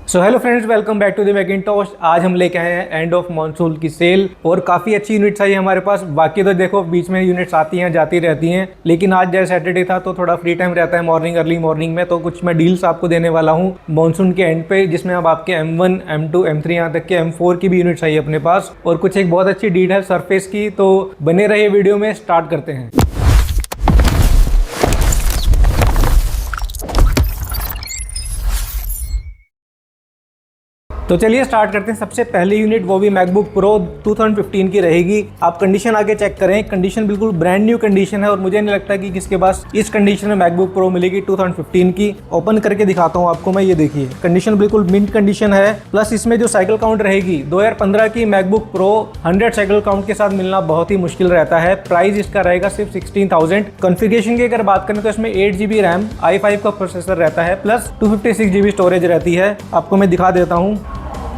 So hello friends, welcome back to the Macintosh. आज हम लेके आए हैं एंड ऑफ मॉनसून की सेल और काफ़ी अच्छी यूनिट्स आई है हमारे पास। बाकी तो देखो बीच में यूनिट्स आती हैं जाती रहती हैं, लेकिन आज जैसे सैटरडे था तो थोड़ा फ्री टाइम रहता है अर्ली मॉर्निंग में, तो कुछ मैं डील्स आपको देने वाला हूँ मॉनसून के एंड पे, जिसमें अब आपके M1, M2, M3 यहाँ तक के M4 की भी यूनिट्स आई है अपने पास और कुछ एक बहुत अच्छी डील है सरफेस की। तो बने रहिए वीडियो में, स्टार्ट करते हैं। तो चलिए स्टार्ट करते हैं। सबसे पहली यूनिट वो भी मैकबुक प्रो 2015 की रहेगी। आप कंडीशन आगे चेक करें, कंडीशन बिल्कुल ब्रांड न्यू कंडीशन है और मुझे नहीं लगता कि किसके पास इस कंडीशन में मैकबुक प्रो मिलेगी 2015 की। ओपन करके दिखाता हूँ आपको मैं, ये देखिए कंडीशन बिल्कुल मिंट कंडीशन है। प्लस इसमें जो साइकिल काउंट रहेगी 2015 की मैकबुक प्रो 100 साइकिल काउंट के साथ मिलना बहुत ही मुश्किल रहता है। प्राइस इसका रहेगा सिर्फ 16,000। कॉन्फ़िगरेशन की अगर बात करें तो इसमें 8GB रैम i5 का प्रोसेसर रहता है, प्लस 256GB स्टोरेज रहती है। आपको मैं दिखा देता हूँ।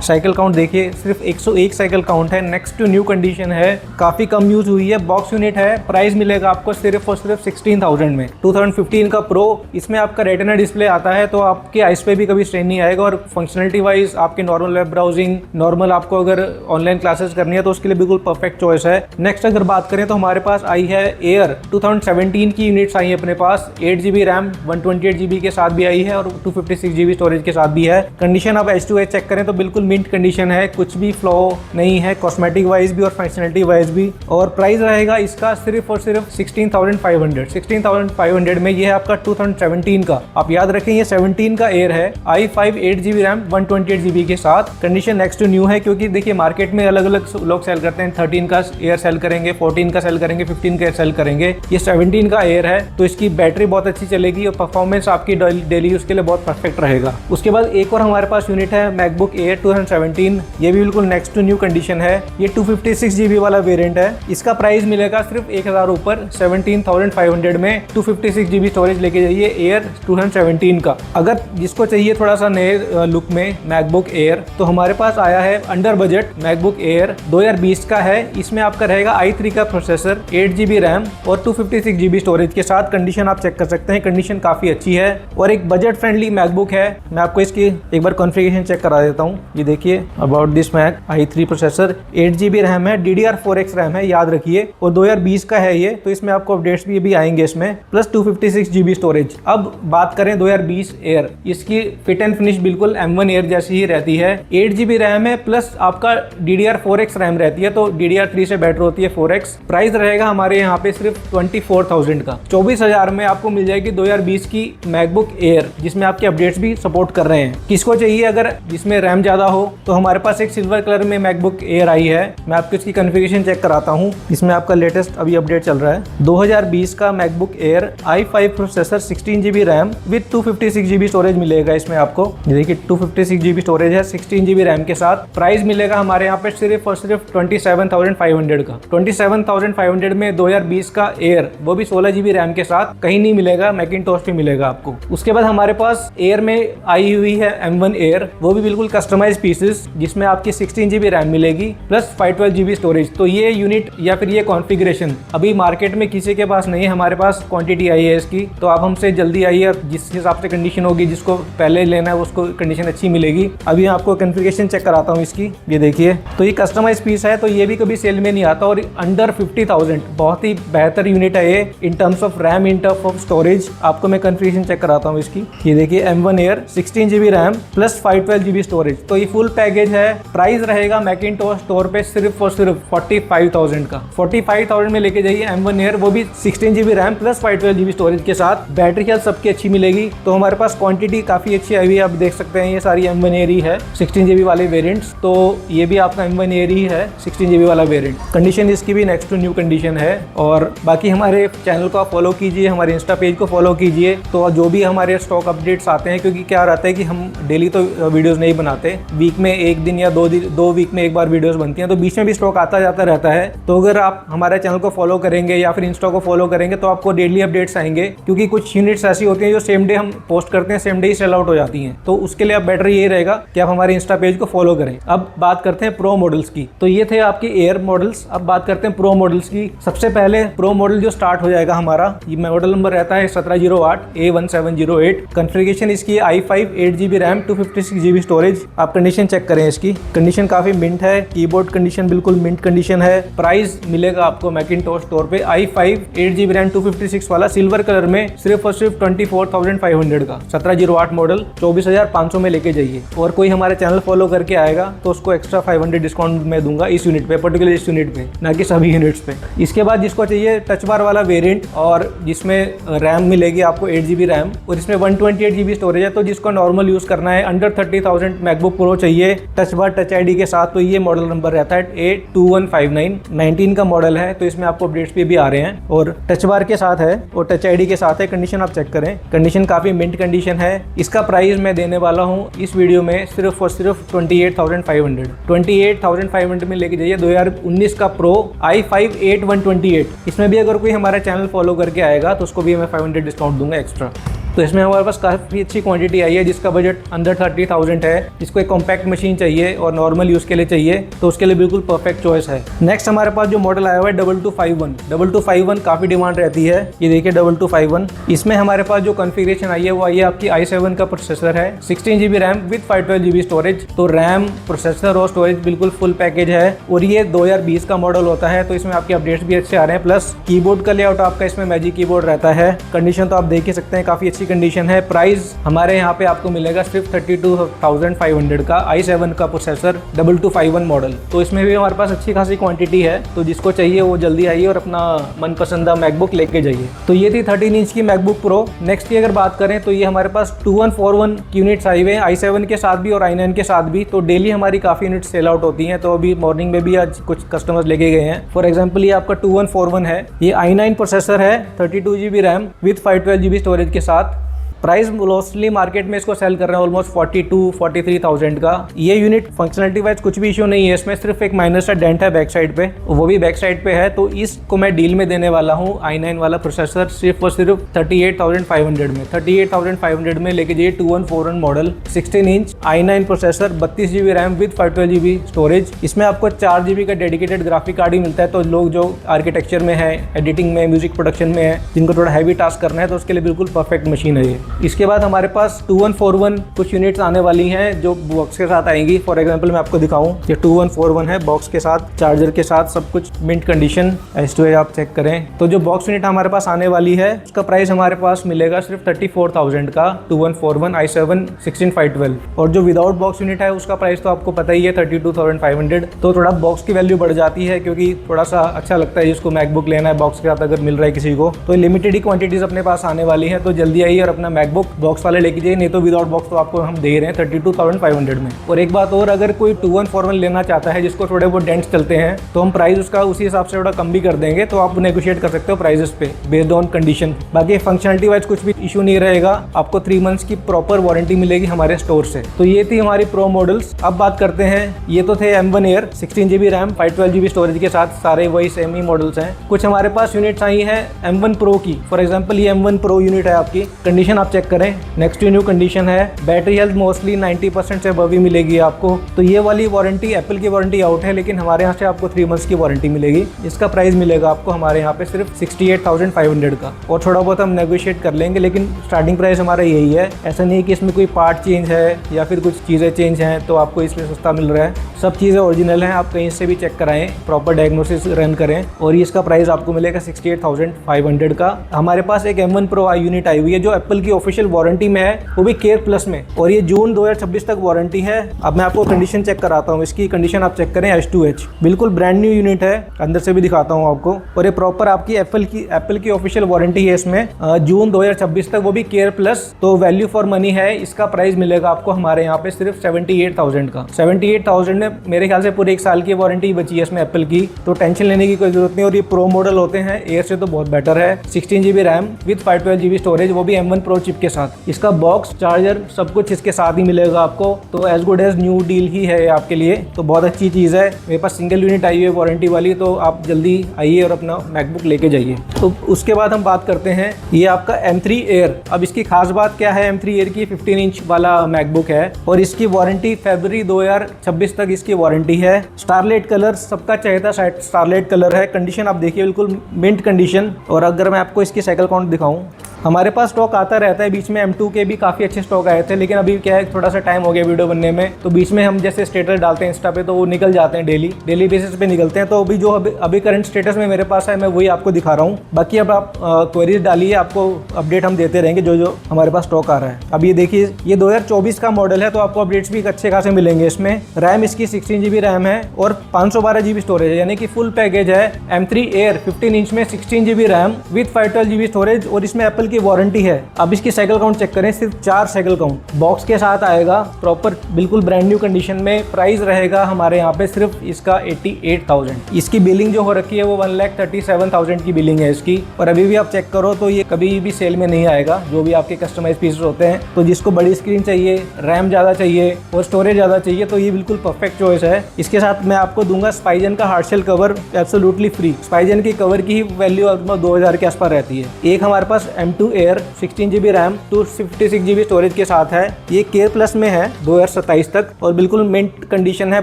साइकिल काउंट देखिए, सिर्फ 101 साइकिल काउंट है। नेक्स्ट टू न्यू कंडीशन है, काफ़ी कम यूज हुई है। बॉक्स यूनिट है। प्राइस मिलेगा आपको सिर्फ और सिर्फ 16,000 में। 2015 का प्रो, इसमें आपका रेटिना डिस्प्ले आता है तो आपके आइस पे भी कभी स्ट्रेन नहीं आएगा और फंक्शनलिटी वाइज आपके नॉर्मल वेब ब्राउजिंग, नॉर्मल आपको अगर ऑनलाइन क्लासेस करनी है तो उसके लिए बिल्कुल परफेक्ट चॉइस है। नेक्स्ट अगर बात करें तो हमारे पास आई है एयर 2017 की यूनिट्स आई है अपने पास। 8GB रैम 128GB के साथ भी आई है और 256GB स्टोरेज के साथ भी है। कंडीशन आप H2H चेक करें तो बिल्कुल मिंट कंडीशन है, कुछ भी फ्लॉ नहीं है कॉस्मेटिक वाइज भी और फंक्शनलिटी वाइज भी। और प्राइस रहेगा इसका सिर्फ और सिर्फ 16,500 में। ये है आपका 2017 का। आप याद रखें ये 17 का एयर है, i5 8GB रैम 128GB के साथ। कंडीशन नेक्स्ट टू न्यू है क्योंकि देखिए मार्केट में अलग अलग लोग सेल करते हैं। 13 का एयर सेल करेंगे, 14 का सेल करेंगे, 15 का सेल करेंगे। ये 17 का एयर है तो इसकी बैटरी बहुत अच्छी चलेगी और परफॉर्मेंस आपकी डेली यूज के लिए बहुत परफेक्ट रहेगा। उसके बाद एक और हमारे पास यूनिट है मैकबुक एयर 2017। ये भी बिल्कुल नेक्स्ट टू न्यू कंडीशन है। ये 256GB वाला वेरिएंट है। इसका प्राइस मिलेगा सिर्फ 1000 ऊपर 17,500 में। 256GB स्टोरेज लेके जाइए एयर 2017 का। अगर जिसको चाहिए थोड़ा सा नए लुक में मैकबुक एयर, तो हमारे पास आया है अंडर बजट मैकबुक एयर 2020 का है। इसमें आपका रहेगा i3 का प्रोसेसर, 8GB रैम और 256GB स्टोरेज के साथ। कंडीशन आप चेक कर सकते हैं, कंडीशन काफी अच्छी है और एक बजट फ्रेंडली मैकबुक है। मैं आपको इसकी एक बार कॉन्फ़िगरेशन चेक करा देता हूँ। ये देखिए about this Mac, i3 processor, 8GB RAM है, DDR4X रैम है, याद रखिए, और 2020 का है ये, तो इसमें आपको अपडेट्स भी आएंगे इसमें, प्लस 256GB स्टोरेज। अब बात करें 2020 एयर, इसकी फिट एंड फिनिश बिल्कुल M1 एयर जैसी ही रहती है। 8GB रैम है, प्लस आपका DDR4X रैम रहती है, तो DDR3 से बेटर होती है 4X। प्राइस रहेगा हमारे यहाँ पे सिर्फ 24,000 का। 24,000 में आपको मिल जाएगी 2020 की मैकबुक एयर, जिसमें आपके अपडेट्स भी सपोर्ट कर रहे हैं। किसको चाहिए अगर जिसमें रैम ज्यादा हो, तो हमारे पास एक सिल्वर कलर में मैकबुक एयर आई है। मैं आपको इसकी कॉन्फ़िगरेशन चेक कराता हूँ। इसमें आपका लेटेस्ट अभी अपडेट चल रहा है। 2020 का MacBook air, i5 processor, 16GB RAM with 256GB storage मिलेगा इसमें आपको। देखिए 256GB स्टोरेज है 16GB रैम के साथ। प्राइस मिलेगा हमारे यहाँ पे सिर्फ और सिर्फ 27,500 का। 27,500 में 2020 का एयर, वो भी 16GB रैम के साथ, कहीं नहीं मिलेगा, मैकिंटॉश पे मिलेगा आपको। उसके बाद हमारे पास एयर में आई हुई है M1 एयर, वो भी बिल्कुल कस्टमाइज पीसेस, जिसमें आपकी 16GB रैम मिलेगी प्लस 512GB स्टोरेज। तो ये यूनिट या फिर ये कॉन्फ़िगरेशन अभी मार्केट में किसी के पास नहीं है, हमारे पास क्वांटिटी आई है इसकी। तो आप हमसे जल्दी आइए, जिस हिसाब से कंडीशन होगी, जिसको पहले लेना है उसको कंडीशन अच्छी मिलेगी। अभी आपको कॉन्फ़िगरेशन चेक कराता हूँ इसकी। ये देखिए, तो ये कस्टमाइज पीस है, तो ये भी कभी सेल में नहीं आता और अंडर 50,000, बहुत ही बेहतर यूनिट है ये in terms of RAM, in terms of storage. आपको मैं कॉन्फ़िगरेशन चेक कराता हूँ इसकी। ये देखिए M1 air 16GB RAM plus 512GB storage, तो ये फुल पैकेज है। प्राइस रहेगा मैकिंटॉश स्टोर पे सिर्फ और सिर्फ 45,000 का। 45,000 में लेके जाइए M1 एयर, वो भी 16GB RAM plus 512GB storage के साथ। बैटरी हेल्थ सबकी अच्छी मिलेगी। तो हमारे पास क्वांटिटी काफी अच्छी आई हुई है, आप देख सकते हैं। ये सारी M1 एयर ही है 16GB वाले वेरिएंट्स, तो ये भी आपका M1 एयर ही है 16GB वाला वेरिएंट। कंडीशन इसकी भी नेक्स्ट टू न्यू कंडीशन है। और बाकी हमारे चैनल को आप फॉलो कीजिए, हमारे इंस्टा पेज को फॉलो कीजिए, तो जो भी हमारे स्टॉक अपडेट्स आते हैं, क्योंकि क्या रहता है कि हम डेली तो वीडियोस नहीं बनाते, वीक में एक दिन या 2 वीक में एक बार वीडियोस बनती हैं, तो बीच में भी स्टॉक आता जाता रहता है। तो अगर आप हमारे चैनल को फॉलो करेंगे या फिर इंस्टा को फॉलो करेंगे तो आपको डेली अपडेट्स आएंगे, क्योंकि कुछ यूनिट्स ऐसी होती हैं जो सेम डे हम पोस्ट करते हैं, सेम डे ही सेल आउट हो जाती हैं। तो उसके लिए आप बेटर ये रहेगा कि आप हमारे इंस्टा पेज को फॉलो करें। अब बात करते हैं प्रो मॉडल्स की। तो ये थे आपके एयर मॉडल्स। अब बात करते हैं प्रो मॉडल्स की। सबसे पहले प्रो मॉडल जो स्टार्ट हो जाएगा हमारा, ये मॉडल नंबर रहता है 1708 A1708। कॉन्फ़िगरेशन इसकी i5 8GB RAM 256GB storage. आप कंडीशन चेक करें, इसकी कंडीशन काफी मिंट है, कीबोर्ड कंडीशन बिल्कुल मिंट कंडीशन है। प्राइस मिलेगा आपको मैकिंटोश स्टोर पे i5 8GB रैम 256 वाला सिल्वर कलर में सिर्फ और सिर्फ 24,500 का 1708 मॉडल 24,500 में लेके जाइए। और कोई हमारे चैनल फॉलो करके आएगा तो उसको एक्स्ट्रा 500 डिस्काउंट में दूंगा इस यूनिट पे, पर्टिकुलर इस यूनिट पे, ना कि सभी यूनिट्स पे। इसके बाद जिसको चाहिए टच बार वाला वेरिएंट और जिसमें रैम मिलेगी आपको 8GB रैम और इसमें 128GB स्टोरेज है, तो जिसको नॉर्मल यूज करना है, अंडर 30,000 मैकबुक प्रो चाहिए टच बार टच आईडी के साथ, तो ये मॉडल नंबर रहता है A2159। 19 का मॉडल है, तो इसमें आपको अपडेट्स भी आ रहे हैं और टच बार के साथ है और टच आईडी के साथ है। कंडीशन आप चेक करें, कंडीशन काफी मिंट कंडीशन है। इसका प्राइस मैं देने वाला हूँ इस वीडियो में सिर्फ और सिर्फ 28,500 में लेके जाइए। 2019 का प्रो i5 8128। इसमें भी अगर कोई हमारा चैनल फॉलो करके आएगा तो उसको भी मैं 500 डिस्काउंट दूंगा एक्स्ट्रा। तो इसमें हमारे पास काफ़ी अच्छी क्वांटिटी आई है जिसका बजट अंडर 30,000 है। इसको एक कॉम्पैक्ट मशीन चाहिए और नॉर्मल यूज़ के लिए चाहिए, तो उसके लिए बिल्कुल परफेक्ट चॉइस है। नेक्स्ट हमारे पास जो मॉडल आया हुआ है 2251। 2251 काफ़ी डिमांड रहती है, ये देखिए 2251। इसमें हमारे पास जो कॉन्फ़िगरेशन आई है वो आई है आपकी i7 का प्रोसेसर है, 16GB RAM with 512GB storage. तो रैम, प्रोसेसर और स्टोरेज बिल्कुल फुल पैकेज है और ये 2020 का मॉडल होता है, तो इसमें आपके अपडेट्स भी अच्छे आ रहे हैं। प्लस कीबोर्ड का लेआउट आपका इसमें मैजिक कीबोर्ड रहता है। कंडीशन तो आप देख ही सकते हैं, काफ़ी अच्छी कंडीशन है। प्राइस हमारे यहाँ पे आपको मिलेगा सिर्फ 32,500 का i7 का प्रोसेसर 2251 मॉडल। तो इसमें भी हमारे पास अच्छी खासी क्वांटिटी है, तो जिसको चाहिए वो जल्दी आइए और अपना मनपसंदा मैकबुक लेके जाइए। तो ये थी 13 इंच की मैकबुक प्रो। नेक्स्ट की अगर बात करें तो ये हमारे पास 2141 यूनिट्स आई हुए हैं, i7 के साथ भी और i9 के साथ भी। तो डेली हमारी काफ़ी यूनिट सेल आउट होती हैं, तो अभी मॉर्निंग में भी आज कुछ कस्टमर्स लेके गए हैं। फॉर एग्जाम्पल ये आपका 2141 है, ये i9 प्रोसेसर है, 32GB RAM with 512GB storage के साथ। प्राइस मोस्टली मार्केट में इसको सेल कर रहे हैं ऑलमोस्ट 42-43,000 का। ये यूनिट फंक्शनलिटी वाइज कुछ भी इशू नहीं है, इसमें सिर्फ एक माइनर सा डेंट है बैक साइड पे, वो भी बैक साइड पे है। तो इसको मैं डील में देने वाला हूँ i9 वाला प्रोसेसर सिर्फ और सिर्फ 38,500 में। 38,500 में लेके जाइए 2141 model 16 inch i9 processor, 32GB RAM with 512GB storage. इसमें आपको 4GB का डेडिकेटेड ग्राफिक कार्ड ही मिलता है, तो लोग जो आर्किटेक्चर में है, एडिटिंग में, म्यूजिक प्रोडक्शन में है, जिनको थोड़ा हैवी टास्क करना है, तो उसके लिए बिल्कुल परफेक्ट मशीन है ये। इसके बाद हमारे पास 2141 कुछ यूनिट्स आने वाली हैं जो बॉक्स के साथ आएंगी। फॉर एग्जांपल मैं आपको दिखाऊं, ये 2141 है, बॉक्स के साथ, चार्जर के साथ, सब कुछ मिंट कंडीशन S2 आप चेक करें। तो जो बॉक्स यूनिट हमारे पास आने वाली है उसका प्राइस हमारे पास मिलेगा सिर्फ 34,000 का 2141 i7 16512। और जो विदाउट बॉक्स यूनिट है उसका प्राइस तो आपको पता ही है 32,500। तो थोड़ा बॉक्स की वैल्यू बढ़ जाती है क्योंकि थोड़ा सा अच्छा लगता है जिसको मैकबुक लेना है बॉक्स के साथ अगर मिल रहा है किसी को। तो लिमिटेड ही क्वांटिटीज अपने पास आने वाली है, तो जल्दी आइए और अपना मैकबुक बॉक्स वाले लेके जाइए, नहीं तो विदाउट बॉक्स तो आपको हम दे रहे हैं 32,500 में। और एक बात और, अगर कोई 2141 लेना चाहता है जिसको थोड़े बहुत डेंट्स चलते हैं तो हम प्राइस उसका उसी हिसाब से थोड़ा कम भी कर देंगे, तो आप नेगोशिएट कर सकते हो प्राइसेस पे बेस्ड ऑन कंडीशन। बाकी फंक्शनलिटी वाइज कुछ भी इशू नहीं रहेगा, आपको 3 मंथ्स की प्रॉपर वारंटी मिलेगी हमारे स्टोर से। तो ये थी हमारी प्रो मॉडल्स। अब बात करते हैं, ये तो थे M1 Air 16GB RAM 512GB storage के साथ, सारे वही सेम ही मॉडल्स हैं। कुछ हमारे पास यूनिट्स आई हैं M1 Pro की। फॉर एग्जाम्पल ये M1 Pro यूनिट है आपकी, कंडीशन आप चेक करें, नेक्स्ट न्यू कंडीशन है। बैटरी हेल्थ मोस्टली 90% से अबव ही मिलेगी आपको। तो ये वाली वारंटी, एप्पल की वारंटी आउट है, लेकिन हमारे यहाँ से आपको 3 मंथ्स की वारंटी मिलेगी। इसका प्राइस मिलेगा आपको हमारे यहाँ पे सिर्फ 68,500 का, और थोड़ा बहुत हम नेगोशिएट कर लेंगे, लेकिन स्टार्टिंग प्राइस हमारा यही है। ऐसा नहीं है कि इसमें कोई पार्ट चेंज है या फिर कुछ चीज़ें चेंज हैं तो आपको इसलिए सस्ता मिल रहा है। सब चीज़ें ओरिजिनल हैं, आप कहीं से भी चेक कराएं, प्रॉपर डायग्नोसिस रन करें, और इसका प्राइस आपको मिलेगा 68,500 का। हमारे पास एक M1 Pro यूनिट आई हुई है जो एप्पल की ऑफिशियल वारंटी में है, वो भी केयर प्लस में, और ये जून 2026 तक वारंटी है। अब मैं आपको कंडीशन चेक कराता हूँ, इसकी कंडीशन आप चेक करें, H2H बिल्कुल ब्रांड न्यू यूनिट है, अंदर से भी दिखाता हूँ आपको। और ये प्रॉपर आपकी एप्पल की ऑफिशियल वारंटी है इसमें, जून 2026 तक, वो भी केयर प्लस। तो वैल्यू फॉर मनी है। इसका प्राइस मिलेगा आपको हमारे यहाँ पे सिर्फ 78,000 का। 78,000 में मेरे ख्याल से पूरे 1 साल की वारंटी बची है इसमें एप्पल की, तो टेंशन लेने की कोई जरूरत नहीं। और ये प्रो मॉडल होते हैं, एयर से तो बहुत बेटर है। 16 GB RAM with 512 GB storage, वो भी M1 Pro चिप के साथ। इसका बॉक्स, चार्जर, सब कुछ इसके साथ ही मिलेगा आपको, तो as good as new deal ही है आपके लिए, तो बहुत अच्छी चीज़ है। मेरे पास सिंगल यूनिट आई है वारंटी वाली, तो आप जल्दी आइए और अपना मैकबुक लेके जाइए। तो उसके बाद हम बात करते हैं ये आपका M3 Air। अब इसकी खास बात क्या है, M3 Air की 15 इंच वाला मैकबुक है और इसकी वारंटी फरवरी 2026 तक इसकी वारंटी है। स्टारलाइट कलर सबका चहेता स्टारलाइट कलर है। कंडीशन आप देखिए बिल्कुल मिंट कंडीशन। और अगर मैं आपको इसकी साइकिल काउंट दिखाऊं, हमारे पास स्टॉक आता रहता है, बीच में M2 के भी काफ़ी अच्छे स्टॉक आए थे, लेकिन अभी क्या है थोड़ा सा टाइम हो गया वीडियो बनने में, तो बीच में हम जैसे स्टेटस डालते हैं इंस्टा पे तो वो निकल जाते हैं, डेली बेसिस पे निकलते हैं। तो अभी जो अभी करंट स्टेटस में मेरे पास है मैं वही आपको दिखा रहा हूँ। बाकी अब आप क्वेरीज डालिए, आपको अपडेट हम देते रहेंगे जो हमारे पास स्टॉक आ रहा है। अब ये देखिए ये 2024 का मॉडल है, तो आपको अपडेट्स भी अच्छे खासे मिलेंगे इसमें। रैम इसकी 16 GB रैम है और 512 GB स्टोरेज है, यानी कि फुल पैकेज है। M3 Air 15 इंच में 16 GB RAM with 512 GB storage और इसमें एप्पल की वारंटी है। अब इसकी साइकिल काउंट चेक करें, सिर्फ 4 साइकिल काउंट बॉक्स के साथ आएगा, प्रॉपर बिल्कुल ब्रांड न्यू कंडीशन में। प्राइस रहेगा हमारे यहाँ पे सिर्फ इसका 88,000। इसकी बिलिंग जो हो रखी है वो 1,37,000 की बिलिंग है इसकी। और अभी भी आप चेक करो तो ये कभी भी सेल में नहीं आएगा, जो भी आपके कस्टमाइज पीसेस होते हैं। तो जिसको बड़ी स्क्रीन चाहिए, रैम ज़्यादा चाहिए और स्टोरेज ज़्यादा चाहिए, तो ये बिल्कुल परफेक्ट चॉइस है। इसके साथ मैं आपको दूंगा स्पाइजन का हार्डशेल कवर एब्सोल्युटली फ्री। स्पाइजन की कवर की वैल्यू ऑलमोस्ट 2000 के आसपास रहती है। एक हमारे पास M2 Air 16 GB RAM 256 GB storage के साथ है। ये केयर प्लस में है 2027 तक और बिल्कुल मिंट कंडीशन है,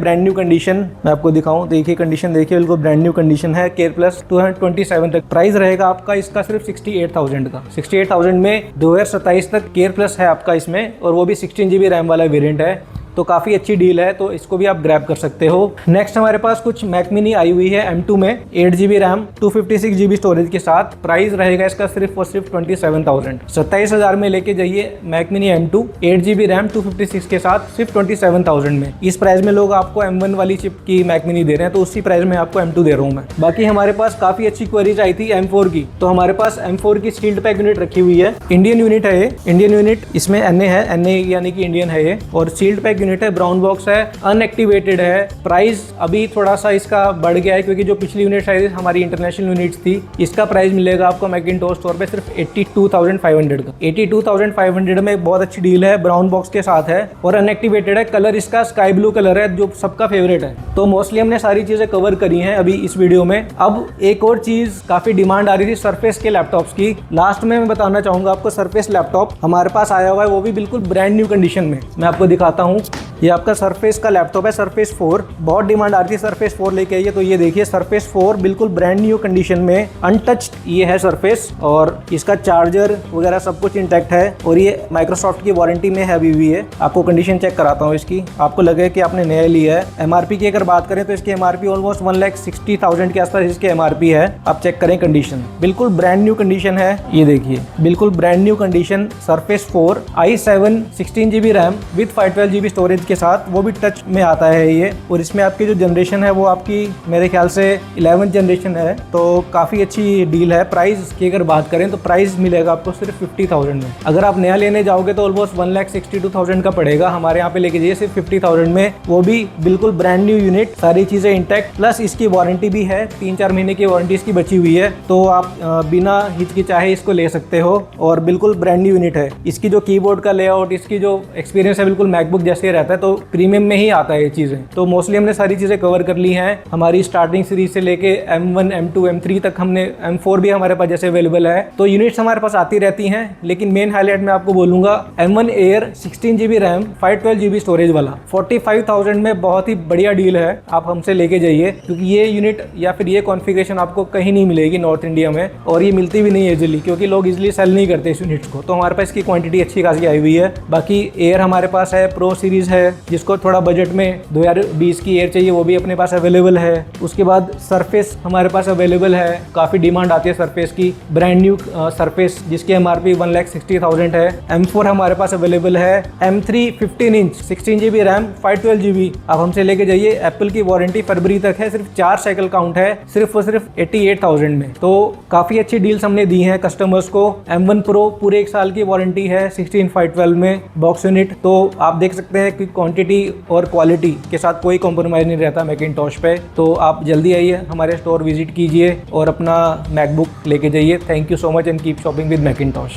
ब्रांड न्यू कंडीशन। मैं आपको दिखाऊं, देखिए कंडीशन देखिए, बिल्कुल ब्रांड न्यू कंडीशन है। केयर प्लस 227 तक प्राइस रहेगा आपका इसका सिर्फ 68,000 का। 68,000 में 2027 तक केयर प्लस है आपका इसमें, और वो भी 16 GB रैम वाला वेरिएंट है, तो काफ़ी अच्छी डील है, तो इसको भी आप ग्रैब कर सकते हो। नेक्स्ट हमारे पास कुछ मैक मिनी आई हुई है M2 में 8 GB रैम 256 GB स्टोरेज के साथ। प्राइस रहेगा इसका सिर्फ और सिर्फ 27,000। 27,000 में लेके जाइए Mac mini M2 8 GB RAM 256 के साथ सिर्फ 27,000 में। इस प्राइस में लोग आपको M1 वाली चिप की मैक मिनी दे रहे हैं, तो उसी प्राइस में आपको M2 दे रहा हूँ मैं। बाकी हमारे पास काफ़ी अच्छी क्वेरीज आई थी M4 की, तो हमारे पास M4 की सील्ड पैक यूनिट रखी हुई है। इंडियन यूनिट है ये, इंडियन यूनिट, इसमें NA है, NA यानी कि इंडियन है ये, और सील्ड पैक यूनिट है, ब्राउन बॉक्स है, अनएक्टिवेटेड है। प्राइस अभी थोड़ा सा इसका बढ़ गया है क्योंकि जो पिछली यूनिट है हमारी इंटरनेशनल यूनिट्स थी। इसका प्राइस मिलेगा आपको मैकिंटोश स्टोर पे सिर्फ 82,500 का। 82,500 में बहुत अच्छी डील है, ब्राउन बॉक्स के साथ है और अनएक्टिवेटेड है। कलर इसका स्काई ब्लू कलर है जो सबका फेवरेट है। तो मोस्टली हमने सारी चीजें कवर करी हैं अभी इस वीडियो में। अब एक और चीज काफी डिमांड आ रही थी सरफेस के लैपटॉप्स की, लास्ट में मैं बताना चाहूंगा आपको। सरफेस लैपटॉप हमारे पास आया हुआ है, वो भी बिल्कुल ब्रांड न्यू कंडीशन में। मैं आपको दिखाता हूँ, ये आपका सरफेस का लैपटॉप है, सरफेस 4। बहुत डिमांड आ रही थी सरफेस 4 लेके आइए, तो ये देखिए सरफेस 4 बिल्कुल ब्रांड न्यू कंडीशन में, अनटच्ड ये है सरफेस, और इसका चार्जर वगैरह सब कुछ इंटैक्ट है, और ये माइक्रोसॉफ्ट की वारंटी में है अभी भी है। आपको कंडीशन चेक कराता हूँ इसकी, आपको लगे कि आपने नया लिया है। एमआरपी की अगर बात करें तो इसकी एमआरपी ऑलमोस्ट 1,60,000 के आसपास इसकी एमआरपी है। आप चेक करें कंडीशन, बिल्कुल ब्रांड न्यू कंडीशन है। ये देखिए बिल्कुल brand new condition, surface 4 i7 16 GB RAM with 512 GB storage के साथ, वो भी टच में आता है ये। और इसमें आपकी जो जनरेशन है वो आपकी मेरे ख्याल से 11th जनरेशन है, तो काफ़ी अच्छी डील है। प्राइस की अगर बात करें तो प्राइस मिलेगा आपको सिर्फ 50,000 में। अगर आप नया लेने जाओगे तो ऑलमोस्ट 1,62,000 का पड़ेगा। हमारे यहाँ पे लेके जाइए सिर्फ 50,000 में, वो भी बिल्कुल ब्रांड न्यू यूनिट, सारी चीज़ें इंटैक्ट, प्लस इसकी वारंटी भी है, 3-4 महीने की वारंटी इसकी बची हुई है, तो आप बिना हिचकिचाहे इसको ले सकते हो। और बिल्कुल ब्रांड न्यू यूनिट है। इसकी जो कीबोर्ड का लेआउट, इसकी जो एक्सपीरियंस है बिल्कुल मैकबुक जैसे रहता है, तो प्रीमियम में ही आता है ये चीज़ें। तो मोस्टली हमने सारी चीज़ें कवर कर ली हैं हमारी स्टार्टिंग सीरीज से लेके M1 M2 M3 तक। हमने M4 भी हमारे पास जैसे अवेलेबल है, तो यूनिट्स हमारे पास आती रहती हैं। लेकिन मेन हाईलाइट मैं आपको बोलूंगा M1 Air 16 GB RAM 512 GB storage वाला 45,000 में बहुत ही बढ़िया डील है, आप हमसे लेके जाइए, क्योंकि ये यूनिट या फिर ये कॉन्फ़िगरेशन आपको कहीं नहीं मिलेगी नॉर्थ इंडिया में, और ये मिलती भी नहीं है इजीली, क्योंकि लोग इजीली सेल नहीं करते इस यूनिट्स को। तो हमारे पास इसकी क्वांटिटी अच्छी खासी आई हुई है। बाकी एयर हमारे पास है, प्रो सीरीज है, जिसको थोड़ा बजट में 2020 की एयर चाहिए वो भी अपने पास अवेलेबल है। उसके बाद सरफेस हमारे पास अवेलेबल है, काफ़ी डिमांड आती है सरफेस की, ब्रांड न्यू सरफेस जिसकी एमआरपी 1,60,000 है। M4 हमारे पास अवेलेबल है, M3 15 inch 16 GB RAM 512 GB, आप हमसे लेके जाइए। एप्पल की वारंटी फरवरी तक है, सिर्फ 4 साइकिल काउंट है, सिर्फ और सिर्फ 88,000 में। तो काफ़ी अच्छी डील्स हमने दी हैं कस्टमर्स को। M1 Pro पूरे 1 साल की वारंटी है 16/512 में, बॉक्स यूनिट। तो आप देख सकते हैं हैं कि क्वांटिटी और क्वालिटी के साथ कोई कॉम्प्रोमाइज़ नहीं रहता मैकिंटॉश पे। तो आप जल्दी आइए, हमारे स्टोर विजिट कीजिए और अपना मैकबुक लेके जाइए। Thank you so much and keep shopping with Macintosh.